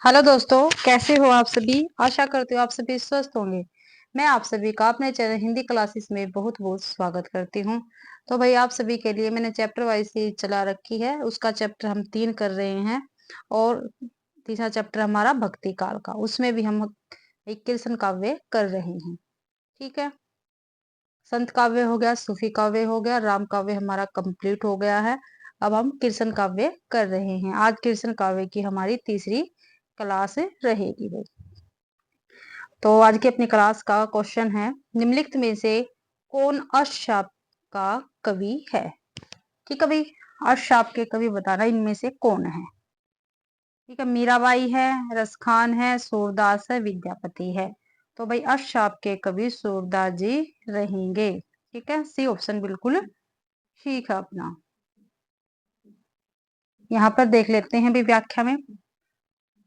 Hello दोस्तों, कैसे हो आप सभी। आशा करती हूँ आप सभी स्वस्थ होंगे। मैं आप सभी का अपने चैनल हिंदी क्लासेस में बहुत बहुत स्वागत करती हूँ। तो भाई आप सभी के लिए मैंने चैप्टर वाइज सीरीज चला रखी है। उसका चैप्टर हम 3 कर रहे हैं और तीसरा चैप्टर हमारा भक्ति काल का, उसमें भी हम एक कीर्तन काव्य कर रहे हैं। ठीक है, संत काव्य हो गया, सूफी काव्य हो गया, राम काव्य हमारा कंप्लीट हो गया है। अब हम कीर्तन काव्य कर रहे हैं। आज कीर्तन काव्य की हमारी तीसरी क्लास रहेगी भाई। तो आज की अपनी क्लास का क्वेश्चन है, निम्नलिखित में से कौन अष्टशाप का कवि है। ठीक है भाई, अष्टशाप के कवि बताना इनमें से कौन है। ठीक है, मीराबाई है, रसखान है, सूरदास है, विद्यापति है। तो भाई अष्टशाप के कवि सूरदास जी रहेंगे। ठीक है, सी ऑप्शन बिल्कुल ठीक है अपना। यहाँ पर देख लेते हैं भी व्याख्या में।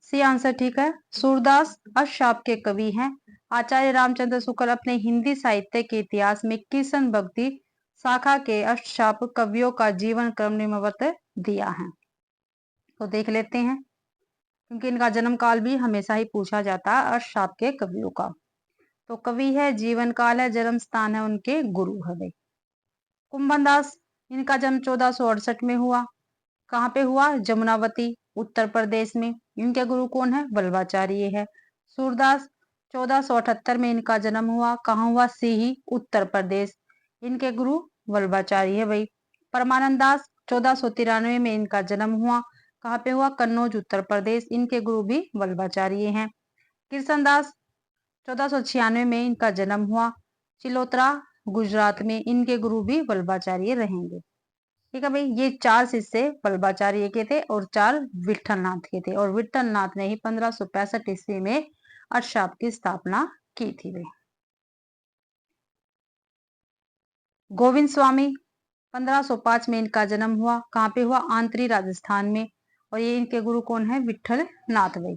सी आंसर ठीक है। सूरदास अष्टशाप के कवि हैं। आचार्य रामचंद्र शुक्ल अपने हिंदी साहित्य के इतिहास में कृष्ण भक्ति शाखा के अष्टशाप कवियों का जीवन क्रम निम्नवत दिया है। तो देख लेते हैं, क्योंकि इनका जन्म काल भी हमेशा ही पूछा जाता है अष्टशाप के कवियों का। तो कवि है, जीवन काल है, जन्म स्थान है उनके गुरु है भाई कुंभन दास। इनका जन्म 1468 में हुआ। कहाँ पे हुआ? जमुनावती उत्तर प्रदेश में। इनके गुरु कौन है? वल्लभाचार्य है। सूरदास 1478 में इनका जन्म हुआ। कहाँ हुआ? सीही उत्तर प्रदेश। इनके गुरु वल्लभाचार्य है भाई। परमानंद दास 1493 में इनका जन्म हुआ। कहाँ पे हुआ? कन्नौज उत्तर प्रदेश। इनके गुरु भी वल्लभाचार्य हैं। कृष्ण दास 1496 में इनका जन्म हुआ। चिलोत्रा गुजरात में। इनके गुरु भी वल्लभाचार्य रहेंगे। ठीक है भाई, ये 4 शिष्य वल्लभाचार्य के थे और 4 विठल नाथ के थे। और विठल नाथ ने ही 1565 ईस्वी में अष्टशाप की स्थापना की थी भाई। गोविंद स्वामी 1505 में इनका जन्म हुआ। कहाँ पे हुआ? आंतरी राजस्थान में। और ये इनके गुरु कौन है? विठल नाथ भाई।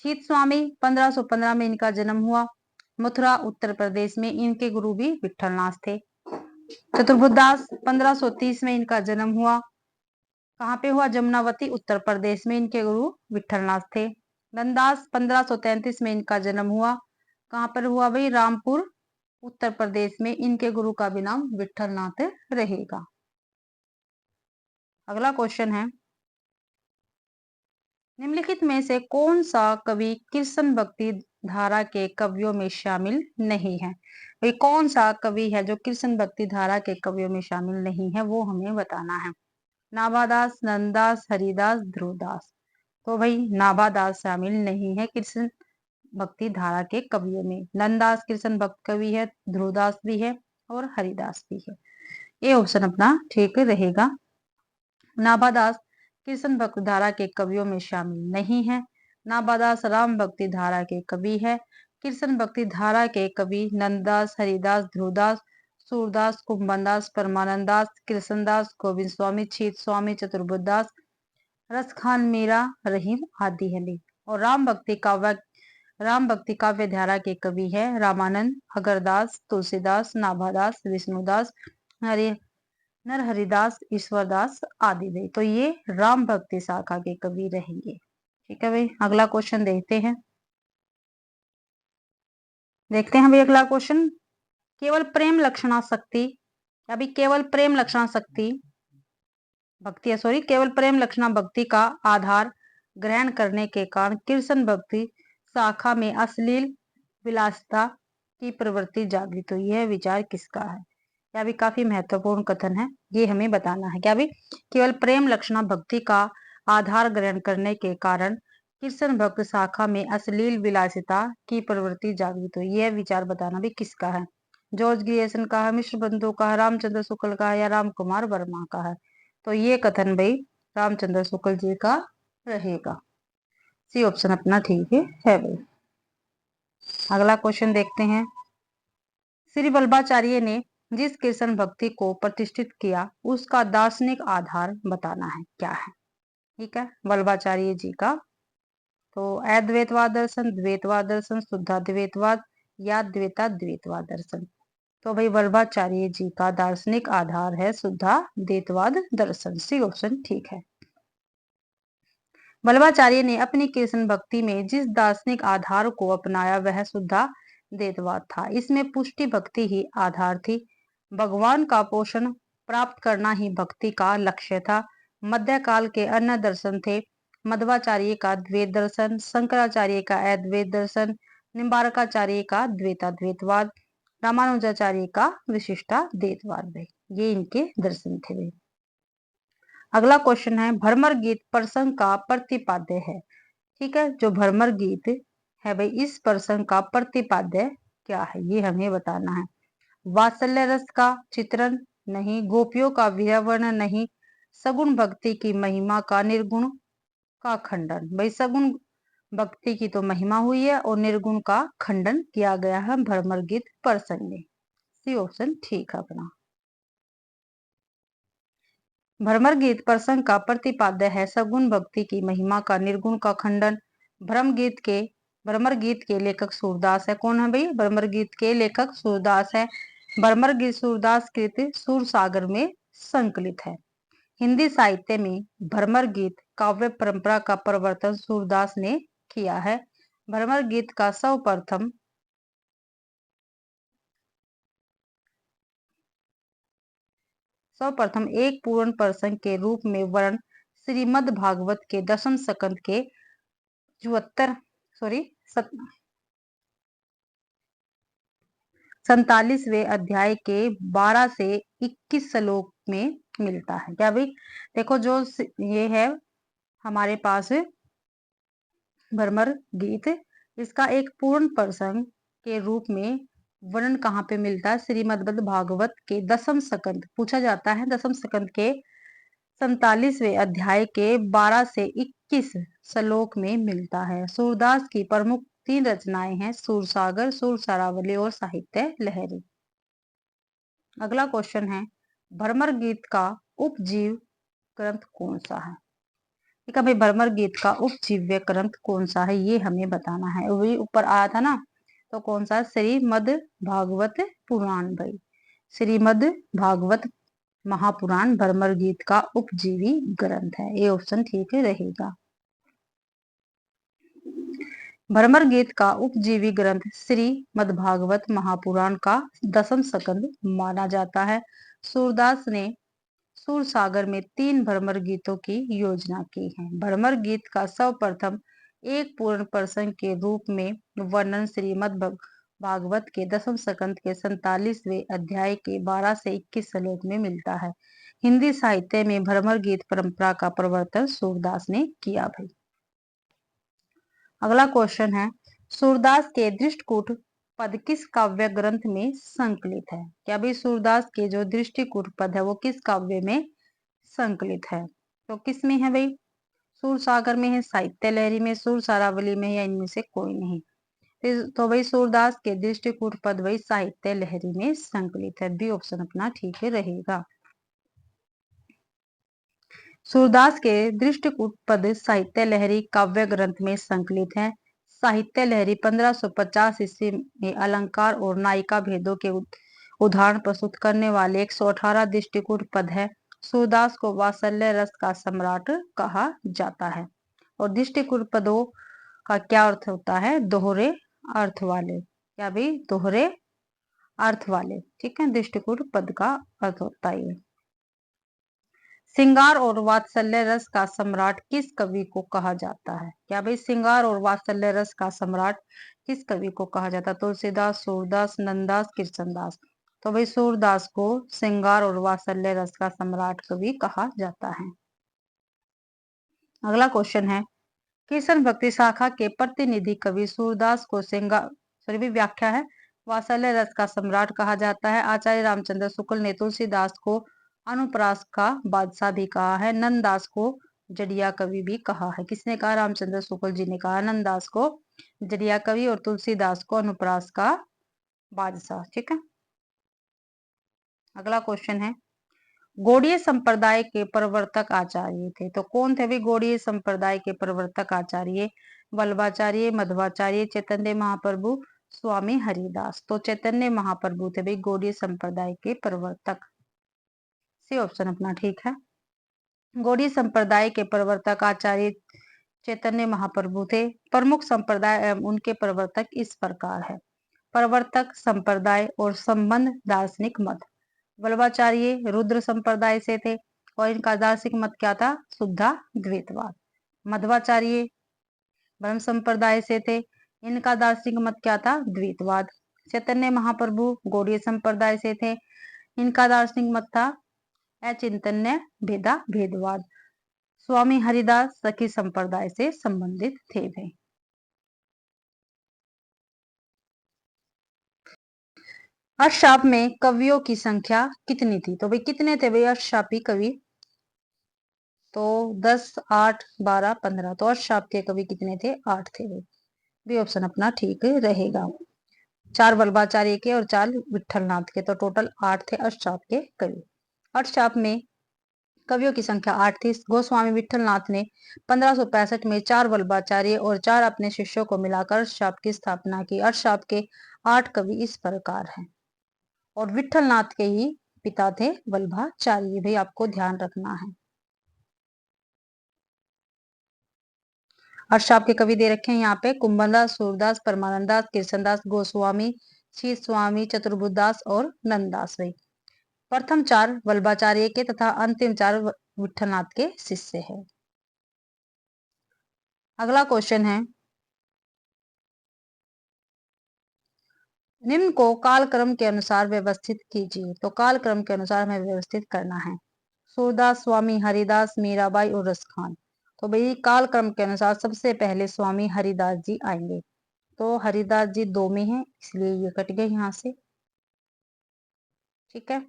शीत स्वामी 1515 में इनका जन्म हुआ। मथुरा उत्तर प्रदेश में। इनके गुरु भी विठल नाथ थे। चतुर्बुदास 1530 में इनका जन्म हुआ। कहाँ पे हुआ? जमुनावती उत्तर प्रदेश में। इनके गुरु विठलनाथ थे। नंदास 1533 में इनका जन्म हुआ। कहाँ पर हुआ भाई? रामपुर उत्तर प्रदेश में। इनके गुरु का भी नाम विठलनाथ रहेगा। अगला क्वेश्चन है, निम्नलिखित में से कौन सा कवि कृष्ण भक्ति धारा के कवियों में शामिल नहीं है। भाई कौन सा कवि है जो कृष्ण भक्ति धारा के कवियों में शामिल नहीं है, वो हमें बताना है। नाभादास, नंददास, हरिदास, ध्रुवदास। तो भाई नाभादास शामिल नहीं है कृष्ण भक्ति धारा के कवियों में। नंददास कृष्ण भक्त कवि है, ध्रुवदास भी है और हरिदास भी है। ये ऑप्शन अपना ठीक रहेगा। नाभादास कृष्ण भक्ति धारा के कवियों में शामिल नहीं है। नाभादास राम भक्ति धारा के कवि है। कृष्ण भक्ति धारा के कवि नंददास, हरिदास, ध्रुवदास, सूरदास, कुंभनदास, परमानंद दास, कृष्णदास, गोविंद स्वामी, छीत स्वामी, चतुर्बुदास, रसखान, मीरा, रहीम आदि है भी। और राम भक्ति काव्य धारा के कवि है रामानंद, अगरदास, तुलसीदास, नाभादास, विष्णुदास, हरि नरहरिदास, ईश्वरदास आदि भी। तो ये राम भक्ति शाखा के कवि रहेंगे। ठीक है भाई, अगला क्वेश्चन देखते हैं भाई अगला क्वेश्चन। केवल प्रेम लक्षणा शक्ति, अभी केवल प्रेम लक्षणा शक्ति भक्ति है, सॉरी, केवल प्रेम लक्षणा भक्ति का आधार ग्रहण करने के कारण कृष्ण भक्ति शाखा में अश्लील विलासिता की प्रवृत्ति जागृत हुई है। विचार किसका है? यह भी काफी महत्वपूर्ण कथन है, ये हमें बताना है। क्या भी? केवल प्रेम लक्षणा भक्ति का आधार ग्रहण करने के कारण कृष्ण भक्त शाखा में अश्लील विलासिता की प्रवृत्ति जागृत हुई। यह विचार बताना भी किसका है? जॉर्ज ग्रियर्सन का है, मिश्र बंधु का है, रामचंद्र शुक्ल का है या राम कुमार वर्मा का है? तो ये कथन भाई रामचंद्र शुक्ल जी का रहेगा। सी ऑप्शन अपना ठीक है भाई। अगला क्वेश्चन देखते हैं। श्री वल्लभाचार्य ने जिस कृष्ण भक्ति को प्रतिष्ठित किया उसका दार्शनिक आधार बताना है। क्या है? ठीक है, वल्लभाचार्य जी का। तो अद्वैतवाद दर्शन, द्वैतवाद दर्शन, शुद्धाद्वैतवाद या द्वैताद्वैतवाद दर्शन। तो भाई वल्लभाचार्य जी का दार्शनिक आधार है शुद्धाद्वैतवाद दर्शन। सी ऑप्शन ठीक है। वल्लभाचार्य ने अपनी कृष्ण भक्ति में जिस दार्शनिक आधार को अपनाया वह शुद्धाद्वैतवाद था। इसमें पुष्टि भक्ति ही आधार थी। भगवान का पोषण प्राप्त करना ही भक्ति का लक्ष्य था। मध्यकाल के अन्य दर्शन थे मध्वाचार्य का द्वैत दर्शन, शंकराचार्य का अद्वैत दर्शन, निम्बारकाचार्य का द्वैताद्वैतवाद, रामानुजाचार्य का विशिष्टाद्वैतवाद। भाई ये इनके दर्शन थे। भाई अगला क्वेश्चन है भ्रमर गीत प्रसंग का प्रतिपाद्य है। ठीक है, जो भ्रमर गीत है भाई इस प्रसंग का प्रतिपाद्य क्या है ये हमें बताना है। वात्सल्य रस का चित्रण नहीं, गोपियों का विरहवर्णन नहीं, सगुण भक्ति की महिमा का निर्गुण का खंडन। भाई सगुण भक्ति की तो महिमा हुई है और निर्गुण का खंडन किया गया है भ्रमर गीत प्रसंग में। सी ऑप्शन ठीक है अपना। भ्रमर गीत प्रसंग का प्रतिपाद्य है सगुण भक्ति की महिमा का निर्गुण का खंडन। भ्रमर गीत के लेखक सूरदास है। कौन है भाई? भ्रमर गीत के लेखक सूरदास है। भ्रमर गीत सूरदास कृत सूर सागर में संकलित है। हिंदी साहित्य में भ्रमर गीत काव्य परंपरा का प्रवर्तन सूरदास ने किया है। भ्रमर गीत का सर्वप्रथम एक पूर्ण प्रसंग के रूप में वर्ण श्रीमद् भागवत के दशम स्कंद के 47वें अध्याय के 12 से 21 श्लोक में मिलता है। क्या भाई? देखो जो ये है हमारे पास भ्रमर गीत, इसका एक पूर्ण प्रसंग के रूप में वर्णन कहाँ पे मिलता है? श्रीमद् भागवत के दशम स्कंद, पूछा जाता है दशम स्कंद के 47वें अध्याय के 12 से 21 श्लोक में मिलता है। सूरदास की प्रमुख 3 रचनाएं हैं सूरसागर, सुरसारावली और साहित्य लहरी। अगला क्वेश्चन है भ्रमर गीत का उपजीव ग्रंथ कौन सा है? ठीक है भाई, भ्रमर गीत का उपजीव्य ग्रंथ कौन सा है ये हमें बताना है। वही ऊपर आया था ना, तो कौन सा? श्रीमद् भागवत पुराण। भाई श्रीमद् भागवत महापुराण भ्रमर गीत का उपजीवी ग्रंथ है। ये ऑप्शन ठीक रहेगा। भ्रमर गीत का उपजीवी ग्रंथ श्रीमद्भागवत महापुराण का दशम स्कंद माना जाता है। सूरदास ने सूरसागर में 3 भ्रमर गीतों की योजना की है। भ्रमर गीत का सर्वप्रथम एक पूर्ण प्रसंग के रूप में वर्णन श्रीमद् भागवत के दशम स्कंद के 47वें अध्याय के 12 से 21 श्लोक में मिलता है। हिंदी साहित्य में भ्रमर गीत परंपरा का प्रवर्तन सूरदास ने किया। भाई अगला क्वेश्चन है सूरदास के दृष्टिकूट पद किस काव्य ग्रंथ में संकलित है? क्या भाई सूरदास के जो दृष्टिकूट पद है वो किस काव्य में संकलित है? तो किस में है भाई? सूरसागर में है, साहित्य लहरी में, सुरसारावली में, या इनमें से कोई नहीं? तो भाई सूरदास के दृष्टिकूट पद वही साहित्य लहरी में संकलित है। बी ऑप्शन अपना ठीक रहेगा। सूरदास के दृष्टिकूट पद साहित्य लहरी काव्य ग्रंथ में संकलित है। साहित्य लहरी 1550 ईस्वी में अलंकार और नायिका भेदों के उदाहरण प्रस्तुत करने वाले 118 दृष्टिकूट पद है। सूरदास को वात्सल्य रस का सम्राट कहा जाता है। और दृष्टिकूट पदों का क्या अर्थ होता है? दोहरे अर्थ वाले। क्या भाई? दोहरे अर्थ वाले। ठीक है, दृष्टिकूट पद का अर्थ होता है। श्रृंगार और वात्सल्य रस का सम्राट किस कवि को कहा जाता है? क्या भाई? श्रृंगार और वात्सल्य रस का सम्राट किस कवि को कहा जाता है? तुलसीदास, सूरदास, नंददास, कृष्णदास। तो भाई सूरदास को श्रृंगार और वात्सल्य रस का सम्राट कवि कहा जाता है। अगला क्वेश्चन है कृष्ण भक्ति शाखा के प्रतिनिधि कवि सूरदास को व्याख्या है वात्सल्य रस का सम्राट कहा जाता है। आचार्य रामचंद्र शुक्ल ने तुलसीदास को अनुप्रास का बादशाह भी कहा है। नंददास को जड़िया कवि भी कहा है। किसने कहा? रामचंद्र शुक्ल जी ने कहा नंददास को जड़िया कवि और तुलसीदास को अनुप्रास का बादशाह। ठीक है, अगला क्वेश्चन है गौड़ीय संप्रदाय के प्रवर्तक आचार्य थे। तो कौन थे भी गौड़ीय संप्रदाय के प्रवर्तक आचार्य? वल्लभाचार्य, मध्वाचार्य, चैतन्य महाप्रभु, स्वामी हरिदास। तो चैतन्य महाप्रभु थे भाई गौड़ीय संप्रदाय के प्रवर्तक। सी ऑप्शन अपना ठीक है। गौड़ीय संप्रदाय के प्रवर्तक आचार्य चैतन्य महाप्रभु थे। प्रमुख संप्रदाय एवं उनके प्रवर्तक इस प्रकार है। प्रवर्तक संप्रदाय और संबंध दार्शनिक मत। वल्लभाचार्य रुद्र संप्रदाय से थे और इनका दार्शनिक मत क्या था? शुद्धा द्वैतवाद। मध्वाचार्य ब्रह्म संप्रदाय से थे, इनका दार्शनिक मत क्या था? द्वैतवाद। चैतन्य महाप्रभु गौड़ीय संप्रदाय से थे, इनका दार्शनिक मत था अचिंतन्य भेदा भेदवाद। स्वामी हरिदास सखी संप्रदाय से संबंधित थे वे। अष्टशाप में कवियों की संख्या कितनी थी? तो भाई कितने थे भाई अष्टशापी कवि? तो 10, 8, 12, 15। तो अष्टशाप के कवि कितने थे? 8 थे भाई। बी ऑप्शन अपना ठीक रहेगा। 4 वल्लभाचार्य के और 4 विठलनाथ के, तो टोटल 8 थे अष्टशाप के कवि। अष्टशाप में कवियों की संख्या 8 थी। गोस्वामी विठलनाथ ने 1565 में 4 वल्लभाचार्य और 4 अपने शिष्यों को मिलाकर अष्टशाप की स्थापना की। अष्टशाप के 8 कवि इस प्रकार हैं और विठलनाथ के ही पिता थे वल्लभाचार्य, भी आपको ध्यान रखना है। अष्टशाप के कवि दे रखे हैं यहाँ पे कुंभनदास, सूरदास, परमानंदास, कृष्णदास, गोस्वामी, शीत स्वामी, चतुर्बुदास और नंददास। भाई प्रथम 4 वल्लभाचार्य के तथा अंतिम 4 विठलनाथ के शिष्य है। अगला क्वेश्चन है, निम्न को कालक्रम के अनुसार व्यवस्थित कीजिए। तो कालक्रम के अनुसार हमें व्यवस्थित करना है। सूरदास, स्वामी हरिदास, मीराबाई और रसखान। तो भाई कालक्रम के अनुसार सबसे पहले स्वामी हरिदास जी आएंगे। तो हरिदास जी 2 में हैं, इसलिए ये कट गए यहाँ से। ठीक है,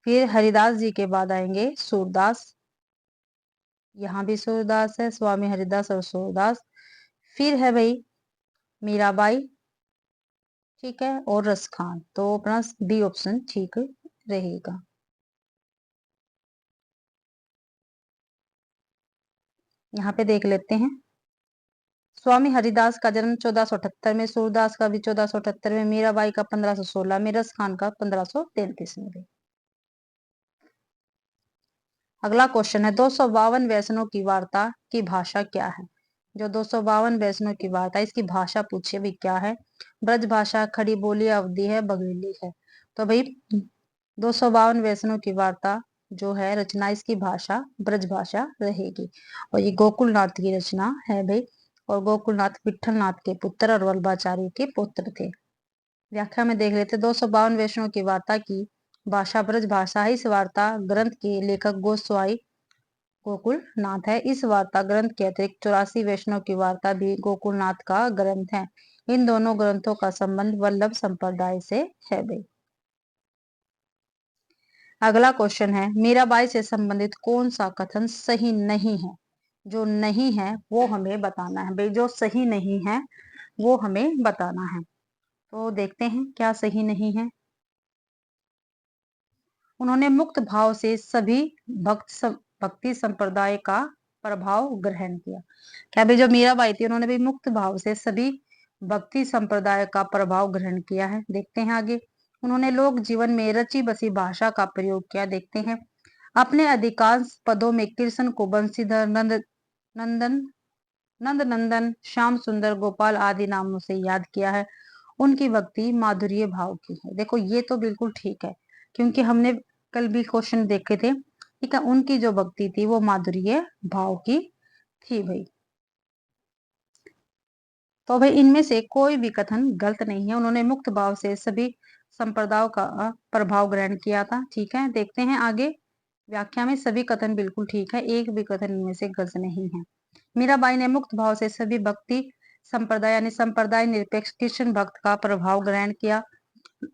फिर हरिदास जी के बाद आएंगे सूरदास, यहाँ भी सूरदास है, स्वामी हरिदास और सूरदास। फिर है भाई मीराबाई, ठीक है, और रसखान। तो अपना डी ऑप्शन ठीक रहेगा। यहाँ पे देख लेते हैं, स्वामी हरिदास का जन्म 1478 में, सूरदास का भी 1478 में, मीराबाई का 1516 में, रसखान का 1533 में। अगला क्वेश्चन है, 252 वैष्णव की वार्ता की भाषा क्या है? जो 252 वैष्णव की वार्ता, इसकी भाषा पूछिए भी क्या है? ब्रज भाषा, खड़ी बोली, अवधी है, बघेली है। तो भाई 252 वैष्णव की वार्ता जो है रचना, इसकी भाषा ब्रज भाषा रहेगी और ये गोकुलनाथ की रचना है भाई। और गोकुलनाथ विठलनाथ के पुत्र और वल्लभाचार्य के पुत्र थे। व्याख्या में देख लेते, 252 वैष्णव की वार्ता की भाषा ब्रज भाषा है। इस वार्ता ग्रंथ के लेखक गोस्वामी गोकुलनाथ है। इस वार्ता ग्रंथ के अतिरिक्त 84 वैष्णव की वार्ता भी गोकुलनाथ का ग्रंथ है। इन दोनों ग्रंथों का संबंध वल्लभ संप्रदाय से है भाई। अगला क्वेश्चन है, मीराबाई से संबंधित कौन सा कथन सही नहीं है? जो नहीं है वो हमें बताना है भाई, जो सही नहीं है वो हमें बताना है। तो देखते हैं क्या सही नहीं है। उन्होंने मुक्त भाव से सभी भक्ति संप्रदाय का प्रभाव ग्रहण किया। क्या भाई जो मीराबाई थी उन्होंने भी मुक्त भाव से सभी भक्ति संप्रदाय का प्रभाव ग्रहण किया है। देखते हैं आगे, उन्होंने लोक जीवन में रची बसी भाषा का प्रयोग किया। देखते हैं, अपने अधिकांश पदों में कृष्ण को बंशीधर, नंदन, नंद नंदन, श्याम सुंदर, गोपाल आदि नामों से याद किया है। उनकी भक्ति माधुर्य भाव की है। देखो ये तो बिल्कुल ठीक है, क्योंकि हमने कल भी क्वेश्चन देखे थे। ठीक है, उनकी जो भक्ति थी वो माधुर्य भाव की थी भाई। तो भाई इनमें से कोई भी कथन गलत नहीं है। उन्होंने मुक्त भाव से सभी संप्रदायों का प्रभाव ग्रहण किया था। ठीक है, देखते हैं आगे, व्याख्या में सभी कथन बिल्कुल ठीक है, एक भी कथन इनमें से गलत नहीं है। मीराबाई ने मुक्त भाव से सभी भक्ति संप्रदाय यानी संप्रदाय निरपेक्ष कृष्ण भक्त का प्रभाव ग्रहण किया।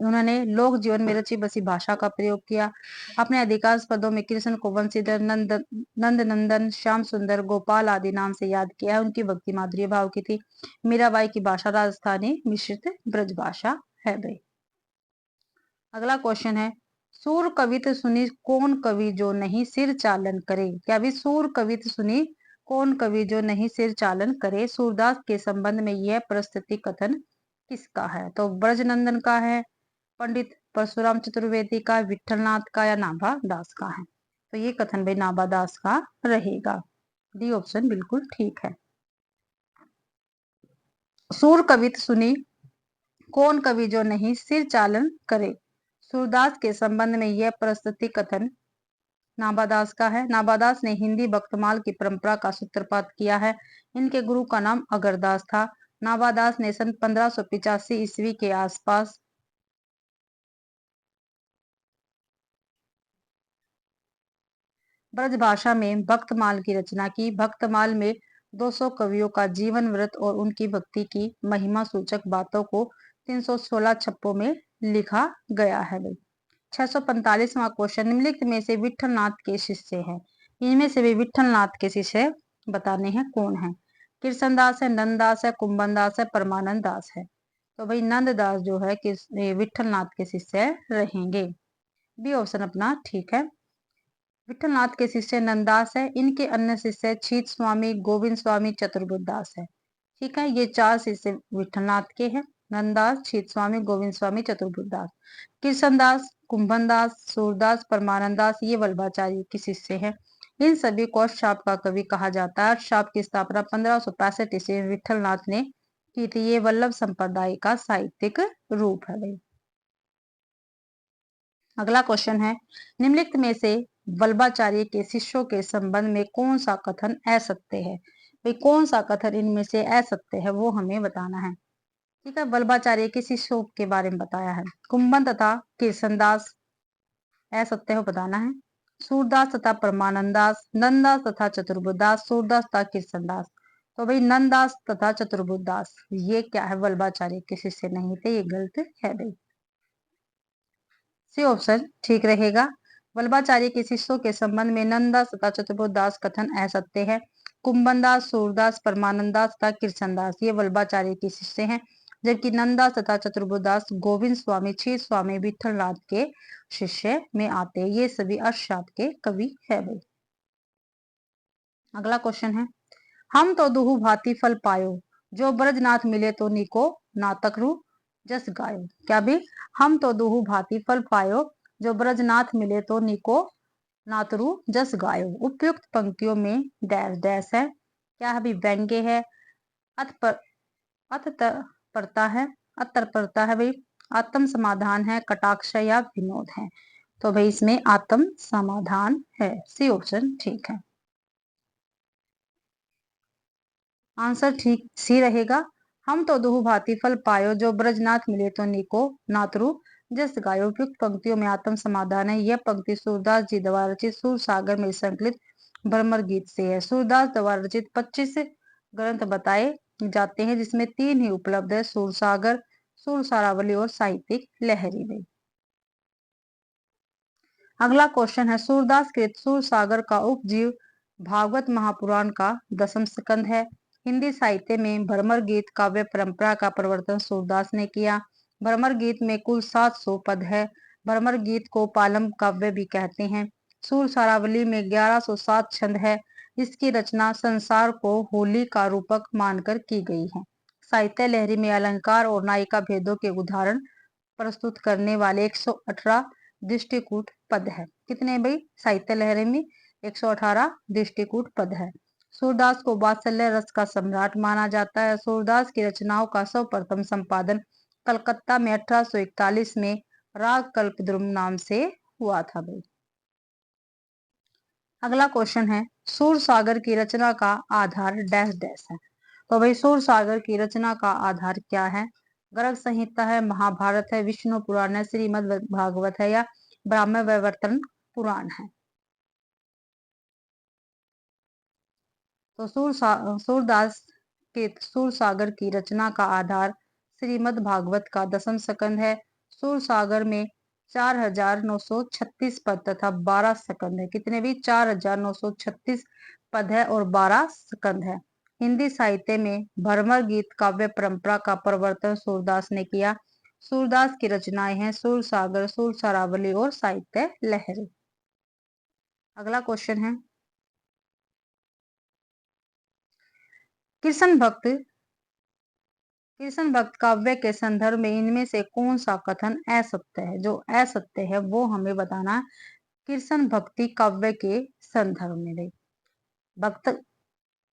उन्होंने लोक जीवन में रची बसी भाषा का प्रयोग किया। अपने अधिकांश पदों में कृष्ण को वंशीधर, नंद नंदन, श्याम सुंदर, गोपाल आदि नाम से याद किया है। उनकी भक्ति माधुर्य भाव की थी। मीराबाई की भाषा राजस्थानी मिश्रित ब्रज भाषा है भाई। अगला क्वेश्चन है, सूर कवित सुनी कौन कवि जो नहीं सिर चालन करे? क्या भी सूर कवित सुनी कौन कवि जो नहीं सिर चालन करे? सूरदास के संबंध में यह प्रस्तुति कथन किसका है? तो ब्रजनंदन का है, पंडित परशुराम चतुर्वेदी का, विठलनाथ का या नाभा दास का है? तो ये कथन भाई नाभा दास का रहेगा। डी ऑप्शन बिल्कुल ठीक है। सूर कवित सुनी, कौन कवि जो नहीं सिर चालन करे। सूरदास के संबंध में यह प्रस्तुति कथन नाबादास का है। नाबादास ने हिंदी भक्तमाल की परंपरा का सूत्रपात किया है। इनके गुरु का नाम अगरदास था। नाबादास ने सन 1585 ईस्वी के आसपास ब्रजभाषा में भक्तमाल की रचना की। भक्तमाल में 200 कवियों का जीवन व्रत और उनकी भक्ति की महिमा सूचक बातों को 316 छप्पों में लिखा गया है भाई। 645वां क्वेश्चन, निम्नलिखित में से विठलनाथ के शिष्य हैं। इनमें से भी विठलनाथ के शिष्य बताने हैं कौन है। कृष्णदास है, नंददास है, कुंभनदास है, परमानंद दास है। तो भाई नंददास जो है विठलनाथ के शिष्य रहेंगे। बी ऑप्शन अपना ठीक है। विठलनाथ के शिष्य नंददास है। इनके अन्य शिष्य छीत स्वामी, गोविंद स्वामी, चतुर्बुद्ध दास है। ठीक है, ये 4 शिष्य विठलनाथ के हैं। नंददास, छीत स्वामी, गोविंद स्वामी, चतुर्बुद्ध दास। कृष्णदास, कुंभनदास, सूरदास, परमानंद दास ये वल्लभाचार्य के शिष्य हैं। इन सभी को अष्टशाप का कवि कहा जाता है। अष्टशाप की स्थापना 1565 ईस्वी में विठलनाथ ने की थी। ये वल्लभ संप्रदाय का साहित्यिक रूप है भाई। अगला क्वेश्चन है, निम्नलिखित में से वल्लभाचार्य के शिष्यों के संबंध में कौन सा कथन असत्य है। भाई कौन सा कथन इनमें से असत्य है वो हमें बताना है। ठीक है, वल्लभाचार्य के शिष्यों के बारे में बताया है। कुंभन तथा कृष्णदास असत्य हो बताना है। सूरदास तथा परमानंदास, नंददास तथा चतुर्बुदास, सूरदास तथा कृष्णदास। तो भाई नंददास तथा चतुर्बुदास ये क्या है, वल्लभाचार्य के शिष्य नहीं थे, ये गलत है भाई। सी ऑप्शन ठीक रहेगा। वल्लभाचार्य के शिष्यों के संबंध में नंददास तथा चतुर्बुदास कथन असत्य है। कुंभनदास, सूरदास, परमानंदास तथा कृष्णदास ये वल्लभाचार्य के शिष्य हैं, जबकि नंददास तथा चतुर्बुदास गोविंद स्वामी, क्षीर स्वामी, विठलनाथ के शिष्य में आते हैं। ये सभी अष्टशाप के कवि है भाई। अगला क्वेश्चन है, हम तो दुहु भांति फल पायो, जो ब्रजनाथ मिले तो निको नातक रू जस गायो। क्या भी, हम तो दुहु भांति फल पायो, जो ब्रजनाथ मिले तो निको नातरू जस गायो। उपयुक्त पंक्तियों में डैश डैश है। क्या है भी, व्यंग्य है, अत पर अत परता है, अतर परता है भाई, आत्म समाधान है, कटाक्ष या विनोद है। तो भाई इसमें आत्म समाधान है। सी ऑप्शन ठीक है। आंसर ठीक सी रहेगा। हम तो दुहु भांति फल पायो, जो ब्रजनाथ मिले तो निको नातरू जस गायो। उपयुक्त पंक्तियों में आत्म समाधान है। यह पंक्ति सूरदास जी द्वारा रचित सूर सागर में संकलित भ्रमर गीत से है। सूरदास द्वारा रचित 25 ग्रंथ बताए जाते हैं, जिसमें 3 ही उपलब्ध है, सूर सागर, सूर सारावली और साहित्यिक लहरी में। अगला क्वेश्चन है, सूरदास कृत सूर सागर का उपजीव भागवत महापुराण का 10वां स्कंद है। हिंदी साहित्य में भ्रमर गीत काव्य परंपरा का प्रवर्तन सूरदास ने किया। भ्रमर गीत में कुल 700 पद है। भ्रमर गीत को पालम काव्य भी कहते हैं। सूर सारावली में 1107 छंद है। इसकी रचना संसार को होली का रूपक मानकर की गई है। साहित्य लहरी में अलंकार और नायिका भेदों के उदाहरण प्रस्तुत करने वाले 118 दृष्टिकूट पद है। कितने भाई, साहित्य लहरी में 118 दृष्टिकूट पद है। सूरदास को वात्सल्य रस का सम्राट माना जाता है। सूरदास की रचनाओं का सर्वप्रथम संपादन कलकत्ता में 1841 में राग कल्पद्रुम नाम से हुआ था भाई। अगला क्वेश्चन है, सूर सागर की रचना का आधार डैश डैश है। तो भाई सूर सागर की रचना का आधार क्या है। गर्ग संहिता है, महाभारत है, विष्णु पुराण है, श्रीमद् भागवत है या ब्राह्मण वैवर्तन पुराण है। तो सूरदास के सूर सागर की रचना का आधार श्रीमद् भागवत का 10वां स्कंद है। सूर सागर में 4936 पद तथा 12 स्कंद है। कितने भी, 4936 पद है और 12 स्कंद है। हिंदी साहित्य में भ्रमर गीत काव्य परंपरा का प्रवर्तन सूरदास ने किया। सूरदास की रचनाएं हैं सूर सागर, सूर सारावली और साहित्य लहरी। अगला क्वेश्चन है, कृष्ण भक्त काव्य के संदर्भ में इनमें से कौन सा कथन असत्य है। जो असत्य है वो हमें बताना। कृष्ण भक्ति काव्य के संदर्भ में भक्त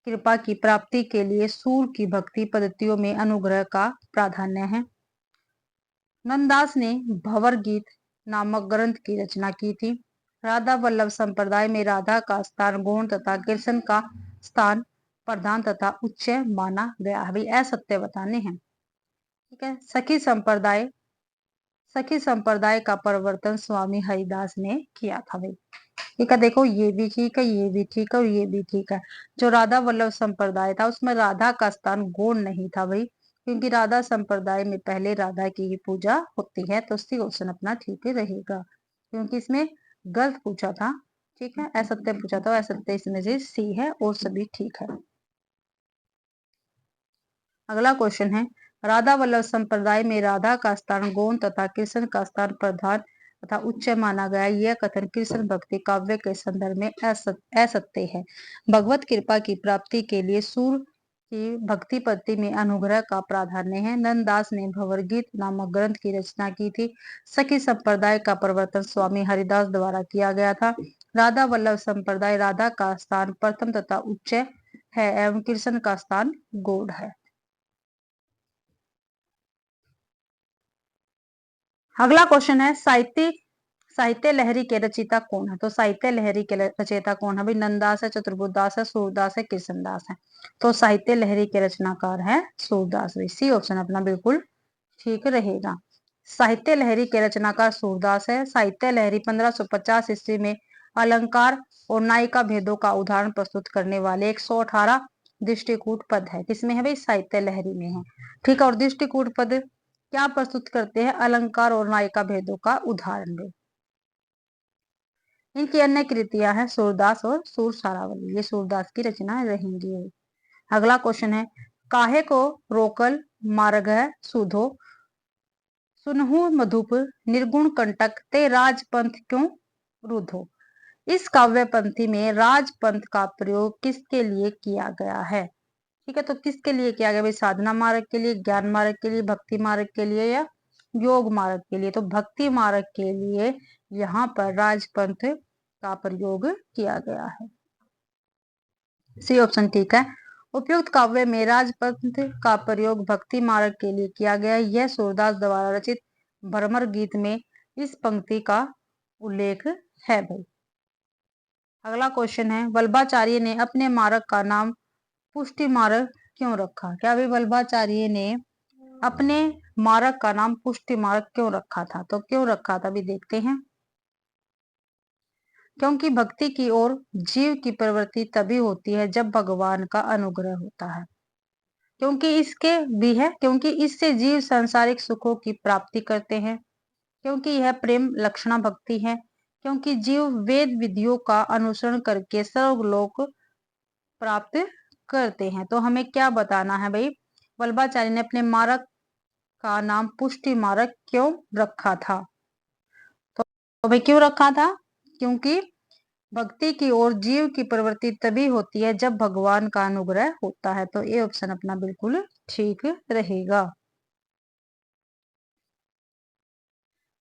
कृपा की प्राप्ति के लिए सूर की भक्ति पद्धतियों में अनुग्रह का प्राधान्य है। नंददास ने भंवर गीत नामक ग्रंथ की रचना की थी। राधा वल्लभ संप्रदाय में राधा का स्थान गौण तथा कृष्ण का स्थान प्रधान तथा उच्च माना गया है। भाई असत्य बताने हैं। ठीक है। सखी संप्रदाय का परिवर्तन स्वामी हरिदास ने किया था। भाई ठीक है। देखो ये भी ठीक है, ये भी ठीक है और ये भी ठीक है। जो राधा वल्लभ संप्रदाय था उसमें राधा का स्थान गौण नहीं था भाई, क्योंकि राधा संप्रदाय में पहले राधा की ही पूजा होती है। तो सी ऑप्शन अपना ठीक रहेगा, क्योंकि इसमें गलत पूछा था। ठीक है, असत्य पूछा था, असत्य इसमें से सी है और सभी ठीक है। अगला क्वेश्चन है, राधा वल्लभ संप्रदाय में राधा का स्थान गौण तथा कृष्ण का स्थान प्रधान तथा उच्च माना गया। यह कथन कृष्ण भक्ति काव्य के संदर्भ में असत्य है। भगवत कृपा की प्राप्ति के लिए सूर की भक्ति पद्धति में अनुग्रह का प्राधान्य है। नंददास ने भंवर गीत नामक ग्रंथ की रचना की थी। सखी संप्रदाय का प्रवर्तन स्वामी हरिदास द्वारा किया गया था। राधा वल्लभ संप्रदाय राधा का स्थान प्रथम तथा उच्च है एवं कृष्ण का स्थान गौड़ है। अगला क्वेश्चन है, साहित्य लहरी के रचयिता कौन है? तो साहित्य लहरी के रचयिता कौन है भाई? नंददास है, चतुर्बुद्धदास है, सूरदास है, कृष्णदास है। तो साहित्य लहरी के रचनाकार है सूरदास। भाई सी ऑप्शन अपना बिल्कुल ठीक रहेगा। साहित्य लहरी के रचनाकार सूरदास है। साहित्य लहरी 1550 ईस्वी में अलंकार और नायिका भेदों का उदाहरण प्रस्तुत करने वाले 118 दृष्टिकूट पद है। किसमें है भाई? साहित्य लहरी में है। ठीक है। और दृष्टिकूट पद क्या प्रस्तुत करते हैं? अलंकार और नायिका भेदों का उदाहरण दे। इनकी अन्य कृतियां हैं सूरदास और सूर सारावली। ये सूरदास की रचना रहेंगी। अगला क्वेश्चन है, काहे को रोकल मार्ग सुधो सुनहु मधुप निर्गुण कंटक ते राजपंथ क्यों रुधो। इस काव्य पंथी में राजपंथ का प्रयोग किसके लिए किया गया है? ठीक है। तो किसके लिए किया गया भाई? साधना मार्ग के लिए, ज्ञान मार्ग के लिए, भक्ति मार्ग के लिए या योग मार्ग के लिए? तो भक्ति मार्ग के लिए यहाँ पर राजपंथ का प्रयोग किया गया है। सी ऑप्शन ठीक है। उपयुक्त काव्य में राजपंथ का प्रयोग भक्ति मार्ग के लिए किया गया है। यह सूरदास द्वारा रचित भ्रमर गीत में इस पंक्ति का उल्लेख है भाई। अगला क्वेश्चन है, वल्लभाचार्य ने अपने मार्ग का नाम पुष्टि मार्ग क्यों रखा? क्या भाई वल्लभाचार्य ने अपने मार्ग का नाम पुष्टि मार्ग क्यों रखा था? तो क्यों रखा था भी देखते हैं। क्योंकि भक्ति की ओर जीव की प्रवृत्ति तभी होती है जब भगवान का अनुग्रह होता है। क्योंकि इसके भी है, क्योंकि इससे जीव सांसारिक सुखों की प्राप्ति करते हैं। क्योंकि यह प्रेम लक्षणा भक्ति है। क्योंकि जीव वेद विधियों का अनुसरण करके सर्वलोक प्राप्त करते हैं। तो हमें क्या बताना है भाई? वल्लभाचार्य ने अपने मार्ग का नाम पुष्टि मार्ग क्यों रखा था? तो भाई क्यों रखा था? क्योंकि भक्ति की ओर जीव की प्रवृत्ति तभी होती है जब भगवान का अनुग्रह होता है। तो ये ऑप्शन अपना बिल्कुल ठीक रहेगा।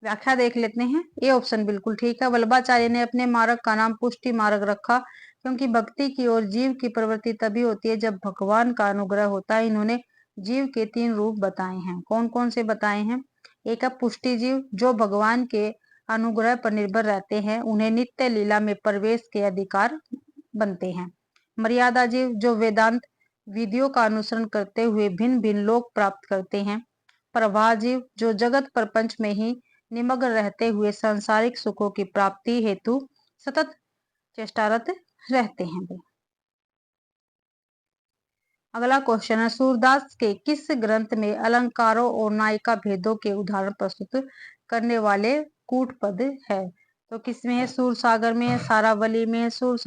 व्याख्या देख लेते हैं। ये ऑप्शन बिल्कुल ठीक है। वल्लभाचार्य ने अपने मार्ग का नाम पुष्टि मार्ग रखा क्योंकि भक्ति की ओर जीव की प्रवृत्ति तभी होती है जब भगवान का अनुग्रह होता है। इन्होंने जीव के 3 रूप बताए हैं। कौन कौन से बताए हैं? एक है पुष्टि जीव, जो भगवान के अनुग्रह पर निर्भर रहते हैं, उन्हें नित्य लीला में प्रवेश के अधिकार बनते हैं। मर्यादा जीव, जो वेदांत विधियों का अनुसरण करते हुए भिन्न भिन्न लोक प्राप्त करते हैं। प्रवाह जीव, जो जगत प्रपंच में ही निमग्न रहते हुए सांसारिक सुखों की प्राप्ति हेतु सतत चेष्टारत रहते हैं। अगला क्वेश्चन है, सूरदास के किस ग्रंथ में अलंकारों और नायिका भेदों के उदाहरण प्रस्तुत करने वाले कूट पद है? तो किसमें है? सूर सागर में है, सारावली में है, सूर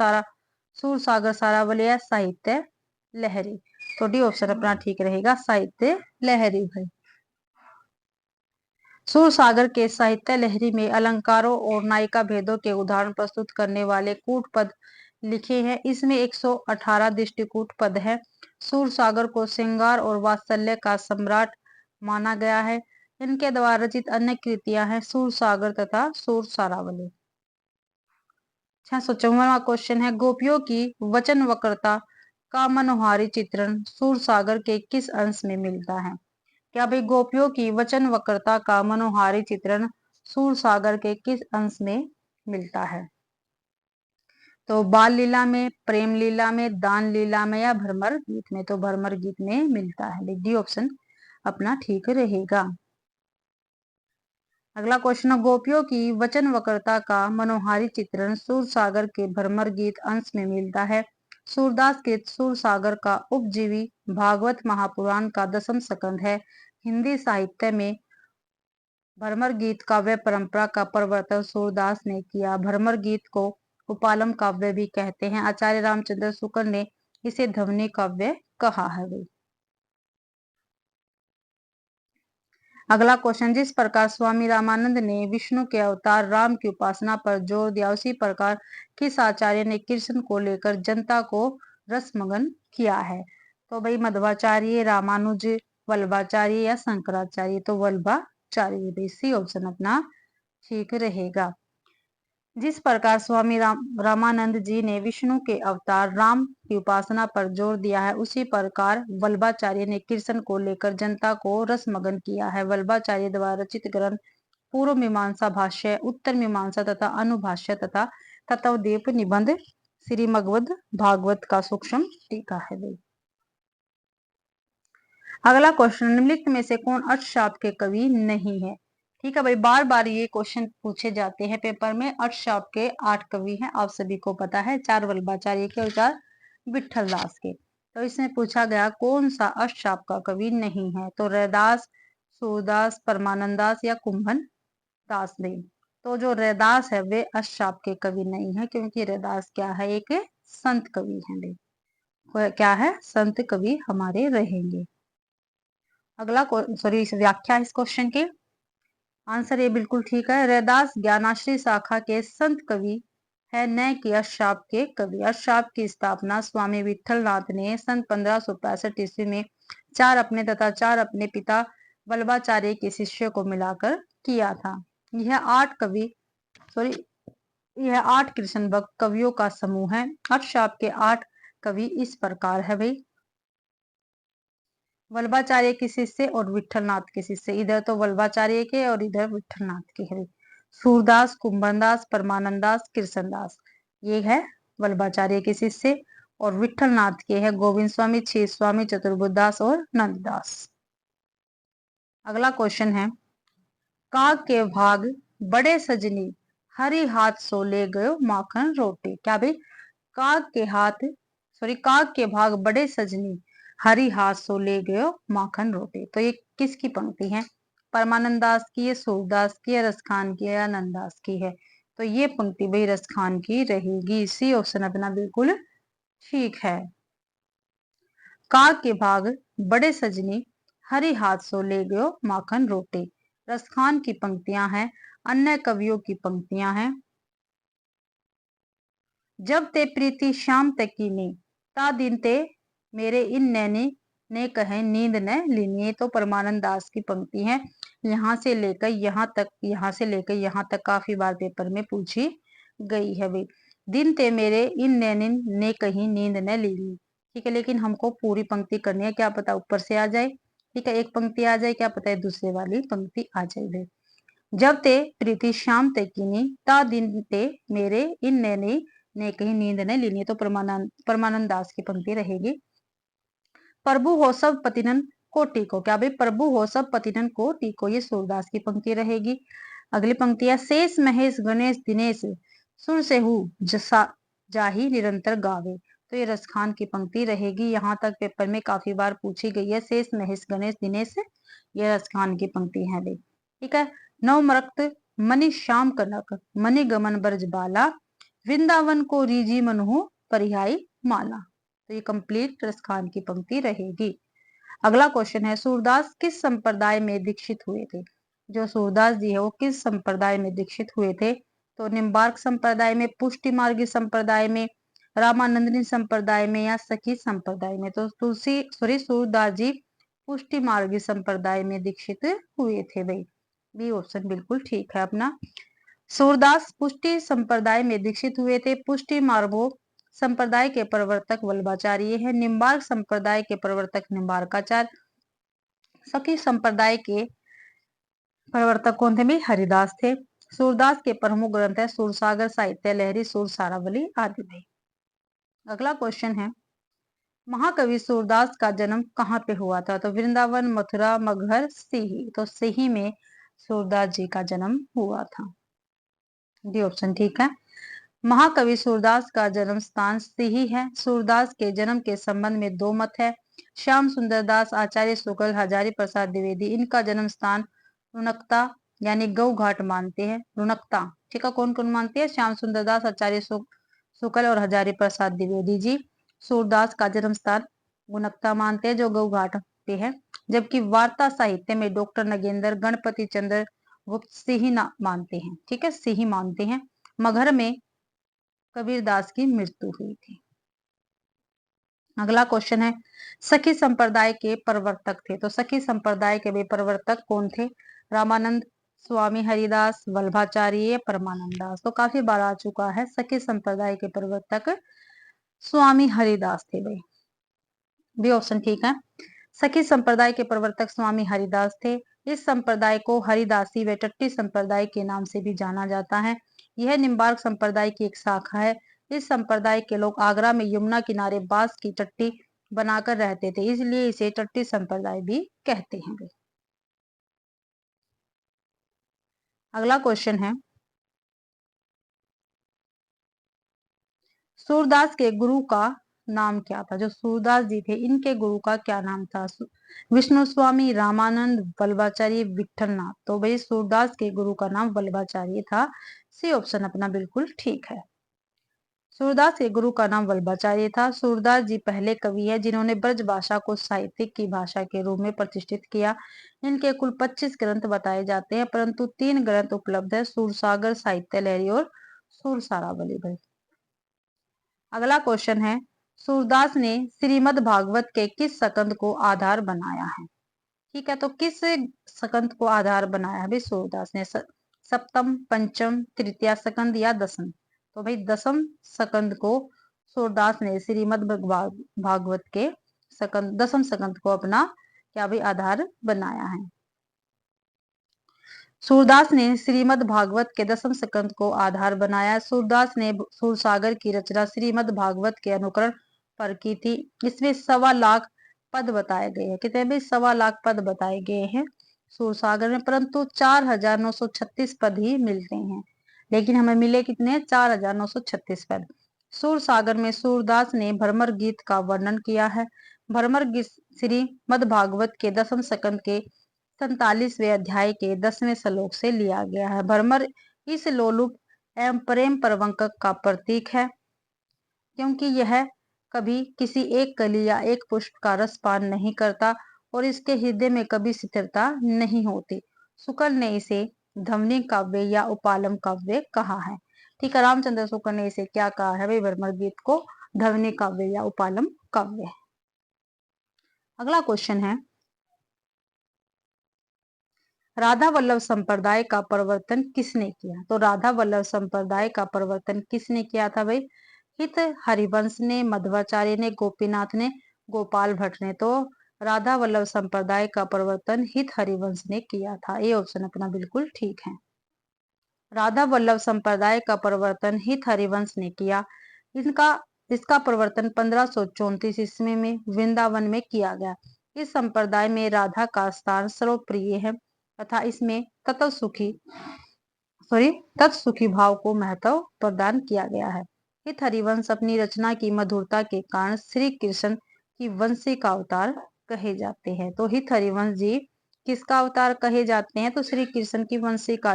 सागर सारावली है, साहित्य लहरी। तो डी ऑप्शन अपना ठीक रहेगा, साहित्य लहरी भाई। सूर सागर के साहित्य लहरी में अलंकारों और नायिका भेदों के उदाहरण प्रस्तुत करने वाले कूट पद लिखे हैं। इसमें 118 दृष्टिकूट पद है। सूर सागर को श्रृंगार और वात्सल्य का सम्राट माना गया है। इनके द्वारा रचित अन्य कृतियां हैं सूर सागर तथा सूर सारावली। 654वां क्वेश्चन है, गोपियों की वचन वक्रता का मनोहारी चित्रण सूरसागर के किस अंश में मिलता है? क्या भाई गोपियों की वचन वक्रता का मनोहारी चित्रण सूरसागर के किस अंश में मिलता है? तो बाल लीला में, प्रेम लीला में, दान लीला में या भ्रमर गीत में? तो भ्रमर गीत में मिलता है। डी ऑप्शन अपना ठीक रहेगा। अगला क्वेश्चन है, गोपियों की वचन वक्रता का मनोहारी चित्रण सूरसागर के भ्रमर गीत अंश में मिलता है। सूरदास के सूरसागर का उपजीवी भागवत महापुराण का 10वां स्कंद है। हिंदी साहित्य में भ्रमर गीत काव्य परंपरा का प्रवर्तन सूरदास ने किया। भ्रमर गीत को उपालम काव्य भी कहते हैं। आचार्य रामचंद्र शुक्ल ने इसे ध्वनि काव्य कहा है। अगला क्वेश्चन, जिस प्रकार स्वामी रामानंद ने विष्णु के अवतार राम की उपासना पर जोर दिया, उसी प्रकार किस आचार्य ने कृष्ण को लेकर जनता को रसमगन किया है? तो भाई मध्वाचार्य, रामानुज, वल्लभाचार्य या शंकराचार्य? तो वल्लभाचार्य। सी ऑप्शन अपना ठीक रहेगा। जिस प्रकार स्वामी रामानंद जी ने विष्णु के अवतार राम की उपासना पर जोर दिया है, उसी प्रकार वल्लभाचार्य ने कृष्ण को लेकर जनता को रसमगन किया है। वल्लभाचार्य द्वारा रचित ग्रंथ पूर्व मीमांसा भाष्य, उत्तर मीमांसा तथा अनुभाष्य तथा तत्वदीप निबंध श्रीमद् भागवत का सूक्ष्म टीका है। अगला क्वेश्चन, निम्नलिखित में से कौन अर्थशास्त्र के कवि नहीं है? ठीक है भाई, बार बार ये क्वेश्चन पूछे जाते हैं पेपर में। अर्थशास्त्र के 8 कवि हैं, आप सभी को पता है। 4 वल्लभाचार्य के और 4 विठल दास के। तो इसमें पूछा गया कौन सा अर्थशास्त्र का कवि नहीं है? तो रैदास, सूरदास, परमानंद दास या कुंभन दास भाई? तो जो रैदास है वे अर्थशास्त्र के कवि नहीं है, क्योंकि रैदास क्या है? एक संत कवि है भाई। क्या है? संत कवि हमारे रहेंगे। अगला सॉरी व्याख्या इस क्वेश्चन की आंसर ये बिल्कुल ठीक है। रैदास ज्ञानाश्री शाखा के संत कवि है, न कि अर्थशास्त्र के कवि। अर्थशास्त्र की स्थापना स्वामी विठल नाथ ने सन 1565 ईस्वी में 4 अपने तथा 4 अपने पिता वल्लभाचार्य के शिष्यों को मिलाकर किया था। यह 8 कृष्ण भक्त कवियों का समूह है। अर्थशास्त्र के 8 कवि इस प्रकार है भाई, वल्लभाचार्य के शिष्य और विठलनाथ के शिष्य। इधर तो वल्लभाचार्य के और इधर विठलनाथ के है। सूरदास, कुंभनदास, परमानंदास, कृष्णदास ये है वल्लभाचार्य के शिष्य, और विठलनाथ के है गोविंद स्वामी, छेद स्वामी, चतुर्बुदास और नंददास। अगला क्वेश्चन है, काग के भाग बड़े सजनी हरी हाथ सो ले गयो माखन रोटी? क्या भाई? काग के भाग बड़े सजनी हरी हाथ सो ले गयो माखन रोटी। तो ये किसकी पंक्ति है? परमानंद दास की, सूरदास की, रसखान की या नंददास की है? तो ये पंक्ति भाई रसखान की रहेगी। सी ऑप्शन अपना बिल्कुल ठीक है। काग के भाग बड़े सजनी हरी हाथ सो ले गयो माखन रोटी रसखान की पंक्तियां हैं। अन्य कवियों की पंक्तियां हैं, जब ते प्रीति शाम तकीनी ता दिन ते मेरे इन नैनी ने कहे नींद न लीनी। तो परमानंद दास की पंक्ति है। यहाँ से लेकर यहाँ तक काफी बार पेपर में पूछी गई है भाई। दिन ते मेरे इन नैनी ने कहीं नींद न लीनी। ठीक है, लेकिन हमको पूरी पंक्ति करनी है, क्या पता ऊपर से आ जाए। ठीक है, एक पंक्ति आ जाए, क्या पता है दूसरे वाली पंक्ति आ जाए भाई। जब ते प्रीति शाम तकीनी ता दिन ते मेरे इन नैनी ने कहीं नींद न लीनी। तो परमानंद दास की पंक्ति रहेगी। प्रभु हो सब पतिनन को टीको। क्या भाई? प्रभु हो सब पतिनन को टीको, ये सूरदास की पंक्ति रहेगी। अगली पंक्ति है, शेष महेश गणेश दिनेश सुर से हु जसा जाही निरंतर गावे। तो ये रसखान की पंक्ति रहेगी। यहाँ तक पेपर में काफी बार पूछी गई है। शेष महेश गणेश दिनेश ये रसखान की पंक्ति है भाई। ठीक है, नव मरक्त मणि श्याम कनक मणि गमन ब्रज बाला वृंदावन को रीजी मनहु परिहाई माला। तो ये कंप्लीट रसखान की पंक्ति रहेगी। अगला क्वेश्चन है, सूरदास किस संप्रदाय में दीक्षित हुए थे? जो सूरदास जी है वो किस संप्रदाय में दीक्षित हुए थे? तो निम्बार्क संप्रदाय में, पुष्टि मार्गी संप्रदाय में, रामानंदनी संप्रदाय में या सखी संप्रदाय में? तो सूरदास जी पुष्टि मार्गी संप्रदाय में दीक्षित हुए थे भाई। बी ऑप्शन बिल्कुल ठीक है अपना। सूरदास पुष्टि संप्रदाय में दीक्षित हुए थे। पुष्टि मार्गो संप्रदाय के प्रवर्तक वल्लभाचार्य है। निम्बार्क संप्रदाय के प्रवर्तक निम्बार्काचार्य। सखी संप्रदाय के प्रवर्तक कौन थे भाई? हरिदास थे। सूरदास के प्रमुख ग्रंथ है सूरसागर, साहित्य लहरी, सूरसारावली आदि भाई। अगला क्वेश्चन है, महाकवि सूरदास का जन्म कहाँ पे हुआ था? तो वृंदावन, मथुरा, मगहर, सिही। तो सिही में सूरदास जी का जन्म हुआ था। डी ऑप्शन ठीक है। महाकवि सूरदास का जन्म स्थान सिही है। सूरदास के जन्म के संबंध में दो मत है। श्याम सुंदर दास, आचार्य शुक्ल, हजारी प्रसाद द्विवेदी इनका जन्म स्थान रुनकता यानी गौ घाट मानते हैं। रुनकता, ठीक है। कौन कौन मानते हैं? श्याम सुंदर दास, आचार्य शुक्ल और हजारी प्रसाद द्विवेदी जी सूरदास का जन्म स्थान गुणकता मानते हैं जो गौ घाट पे है। जबकि वार्ता साहित्य में डॉक्टर नगेंद्र, गणपति चंद्र गुप्त सिही मानते हैं, ठीक है, सिही मानते हैं। मगहर में कबीरदास की मृत्यु हुई थी। अगला क्वेश्चन है, सखी संप्रदाय के प्रवर्तक थे। तो सखी संप्रदाय के वे प्रवर्तक कौन थे? रामानंद, स्वामी हरिदास, वल्लभाचार्य, परमानंद दास। तो काफी बार आ चुका है। सखी संप्रदाय के प्रवर्तक स्वामी हरिदास थे भाई। बी ऑप्शन ठीक है। सखी संप्रदाय के प्रवर्तक स्वामी हरिदास थे। इस संप्रदाय को हरिदासी व टट्टी संप्रदाय के नाम से भी जाना जाता है। यह निम्बार्क संप्रदाय की एक शाखा है। इस संप्रदाय के लोग आगरा में यमुना किनारे बांस की टट्टी बनाकर रहते थे, इसलिए इसे टट्टी संप्रदाय भी कहते हैं। अगला क्वेश्चन है, सूरदास के गुरु का नाम क्या था? जो सूरदास जी थे इनके गुरु का क्या नाम था? विष्णु स्वामी, रामानंद, वल्लभाचार्य, विठलनाथ। तो भाई सूरदास के गुरु का नाम वल्लभाचार्य था। सी ऑप्शन अपना बिल्कुल ठीक है। सूरदास के गुरु का नाम वल्लभाचार्य था। सूरदास जी पहले कवि है जिन्होंने ब्रज भाषा को साहित्यिक की भाषा के रूप में प्रतिष्ठित किया। इनके कुल 25 ग्रंथ बताए जाते हैं, परंतु 3 ग्रंथ उपलब्ध है, सूरसागर, साहित्य लहरी और सूरसारावली भाई। अगला क्वेश्चन है, सूरदास ने श्रीमद् भागवत के किस स्कंद को आधार बनाया है? ठीक है, तो किस स्कंद को आधार बनाया है भाई सूरदास ने? सप्तम, पंचम, तृतीया स्कंद या दसम? तो भाई दसम स्कंद को सूरदास ने श्रीमद् भागवत के स्कंद, दसम स्कंद को अपना क्या भाई आधार बनाया है। सूरदास ने श्रीमद् भागवत के दसम स्कंद को आधार बनाया। सूरदास ने सूरसागर की रचना श्रीमद् भागवत के अनुकरण पर की थी। इसमें 1.25 लाख पद बताए गए हैं। कितने भी 1.25 लाख पद बताए गए हैं सूरसागर में, परंतु 4,936 पद ही मिलते हैं। लेकिन हमें मिले कितने? 4,936 पद। सूरसागर में सूरदास ने भ्रमर गीत का वर्णन किया है। भ्रमर गीत श्रीमद् भागवत के दसम स्कंद के 47वें अध्याय के 10वें श्लोक से लिया गया है। भ्रमर इस लोलुप एवं प्रेम प्रवंकक का प्रतीक है, क्योंकि यह कभी किसी एक कली या एक पुष्प का रस पान नहीं करता और इसके हृदय में कभी स्थिरता नहीं होती। शुक्ल ने इसे ध्वनि काव्य या उपालम काव्य कहा है। ठीक है, रामचंद्र शुक्ल ने इसे क्या कहा है भाई? भ्रमर गीत को ध्वनि काव्य या उपालम काव्य। अगला क्वेश्चन है, राधा वल्लभ संप्रदाय का प्रवर्तन किसने किया? तो राधा वल्लभ संप्रदाय का प्रवर्तन किसने किया था भाई? हित हरिवंश ने, मध्वाचार्य ने, गोपीनाथ ने, गोपाल भट्ट ने। तो राधा वल्लभ संप्रदाय का प्रवर्तन हित हरिवंश ने किया था। ये ऑप्शन अपना बिल्कुल ठीक है। राधा वल्लभ संप्रदाय का प्रवर्तन हित हरिवंश ने किया। इसका प्रवर्तन 1534 ईस्वी में वृंदावन में किया गया। इस संप्रदाय में राधा का स्थान सर्वप्रिय है तथा इसमें तत्सुखी भाव को महत्व प्रदान किया गया है। हित हरिवंश अपनी रचना की मधुरता के कारण श्री कृष्ण की वंशी का अवतार कहे जाते हैं। तो हित हरिवंश जी किसका अवतार कहे जाते हैं? तो श्री कृष्ण की वंशी का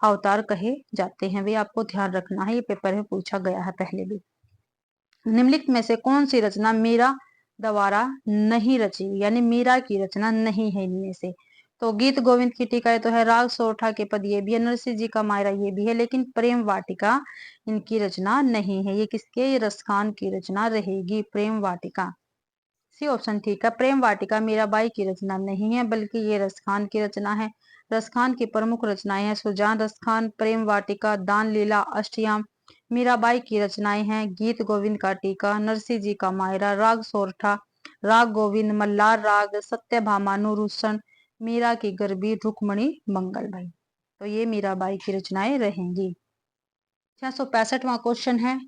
अवतार कहे जाते हैं। वे आपको ध्यान रखना है, ये पेपर में पूछा गया है पहले भी। निम्नलिखित में से कौन सी रचना मीरा द्वारा नहीं रची, यानी मीरा की रचना नहीं है इनमें से? तो गीत गोविंद की टीका तो है, राग सोरठा के पद ये भी है, नरसिंह जी का मायरा ये भी है, लेकिन प्रेम वाटिका इनकी रचना नहीं है। ये किसके? ये रसखान की रचना रहेगी, प्रेम वाटिका। सी ऑप्शन ठीक है। प्रेम वाटिका मीराबाई की रचना नहीं है, बल्कि ये रसखान की रचना है। रसखान की प्रमुख रचनाएं हैं सुजान रसखान, प्रेम वाटिका, दान लीला, अष्टयाम, मीराबाई की रचनाएं हैं गीत गोविंद का टीका, नरसिंह जी का मायरा, राग सोरठा, राग गोविंद, मल्लार राग, सत्यभामा, नूरुसन, मीरा की गरबी, रुक्मणी, मंगल भाई। तो ये मीराबाई की रचनाएं रहेंगी। 665वां क्वेश्चन है,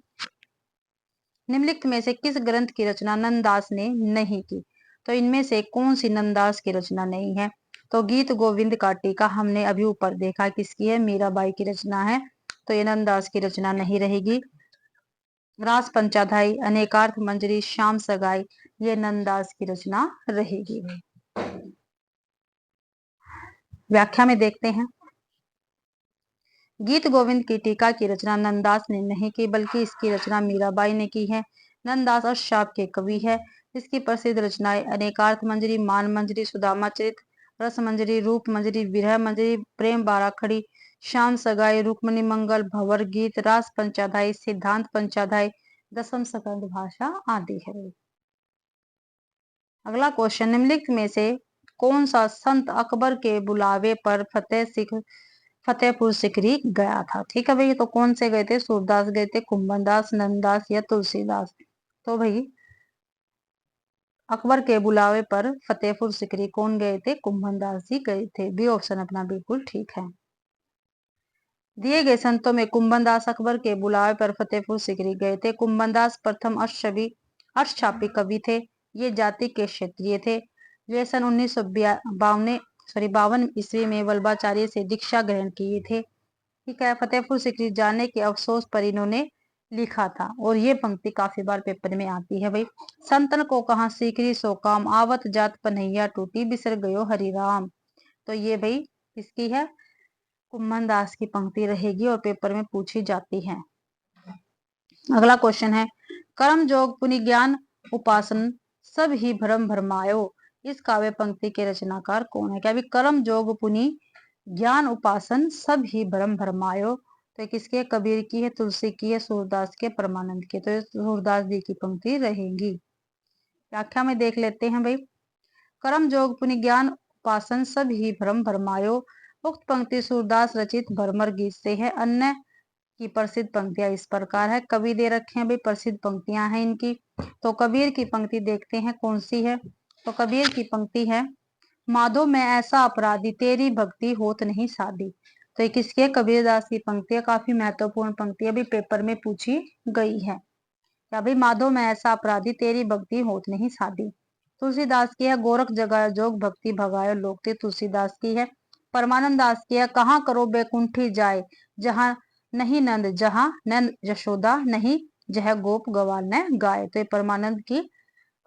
निम्नलिखित में से किस ग्रंथ की रचना नंददास ने नहीं की? तो इनमें से कौन सी नंददास की रचना नहीं है? तो गीत गोविंद का टीका हमने अभी ऊपर देखा किसकी है, मीराबाई की रचना है, तो ये नंददास की रचना नहीं रहेगी। रास पंचाध्यायी, अनेकार्थ मंजरी, श्याम सगाई, ये नंददास की रचना रहेगी। व्याख्या में देखते हैं, गीत गोविंद की टीका की रचना नंददास ने नहीं की, बल्कि इसकी रचना मीराबाई ने की है। नंददास अष्टशाप के कवि है। इसकी प्रसिद्ध रचनाएं अनेकार्थ मंजरी, मान मंजरी, सुदामा चरित, रस मंजरी, रूप मंजरी, विरह मंजरी, प्रेम बाराखड़ी, श्याम सगाई, रुक्मणी मंगल, भंवर गीत, रास पंचाध्यायी, सिद्धांत पंचाध्याय, दसम स्कंद भाषा आदि है। अगला क्वेश्चन, निम्नलिखित में से कौन सा संत अकबर के बुलावे पर फतेहपुर सिकरी गया था? ठीक है भाई, तो कौन से गए थे? सूरदास गए थे, कुंभनदास, नंददास या तुलसीदास? तो भाई अकबर के बुलावे पर फतेहपुर सिकरी कौन गए थे? कुंभनदास जी गए थे। बी ऑप्शन अपना बिल्कुल ठीक है। दिए गए संतों में कुंभनदास अकबर के बुलावे पर फतेहपुर सिकरी गए थे। कुंभनदास प्रथम अष्टछापी कवि थे। ये जाति के क्षत्रिय थे। वे सन 1952 ईस्वी में वल्लभाचार्य से दीक्षा ग्रहण किए थे। ठीक है, फतेहपुर सिकरी जाने के अफसोस पर इन्होंने लिखा था, और ये पंक्ति काफी बार पेपर में आती है भाई। संतन को कहा सिकरी सो काम, आवत जात पनैया टूटी, बिसर गयो हरिराम। तो ये भाई किसकी है? कुम्भन दास की पंक्ति रहेगी और पेपर में पूछी जाती है। अगला क्वेश्चन है, कर्म जोग पुनि ज्ञान उपासन सब ही भ्रम भरमायो, इस काव्य पंक्ति के रचनाकार कौन है? क्या भी कर्म जोग पुनि ज्ञान उपासन सब ही भ्रम भरमायो, तो किसकी है? कबीर की है, तुलसी की है, सूरदास के, परमानंद की। तो सूरदास जी की पंक्ति रहेगी। व्याख्या में देख लेते हैं भाई, कर्म जोग पुनि ज्ञान उपासन सब ही भ्रम भरमायो, उक्त पंक्ति सूरदास रचित भरमर गीत से है। अन्य की प्रसिद्ध पंक्तियां इस प्रकार है, कवि दे रखे हैं भाई, प्रसिद्ध पंक्तियां हैं इनकी। तो कबीर की पंक्ति देखते हैं कौन सी है। तो कबीर की पंक्ति है, माधो मैं ऐसा अपराधी, तेरी भक्ति होत नहीं सादी। तो ये किसकी है? कबीरदास की पंक्ति है। काफी महत्वपूर्ण पंक्ति अभी पेपर में पूछी गई है। क्या भाई? माधो मैं ऐसा अपराधी, तेरी भक्ति होत नहीं सादी। तुलसीदास की है, गोरख जगायो जोग, भक्ति भगायो लोक ते, तुलसीदास की है। परमानंद दास की है, कहाँ करो बैकुंठी जाए, जहाँ नहीं नंद, जहाँ नंद यशोदा नहीं, जह गोप गवाल न गाय। तो ये परमानंद की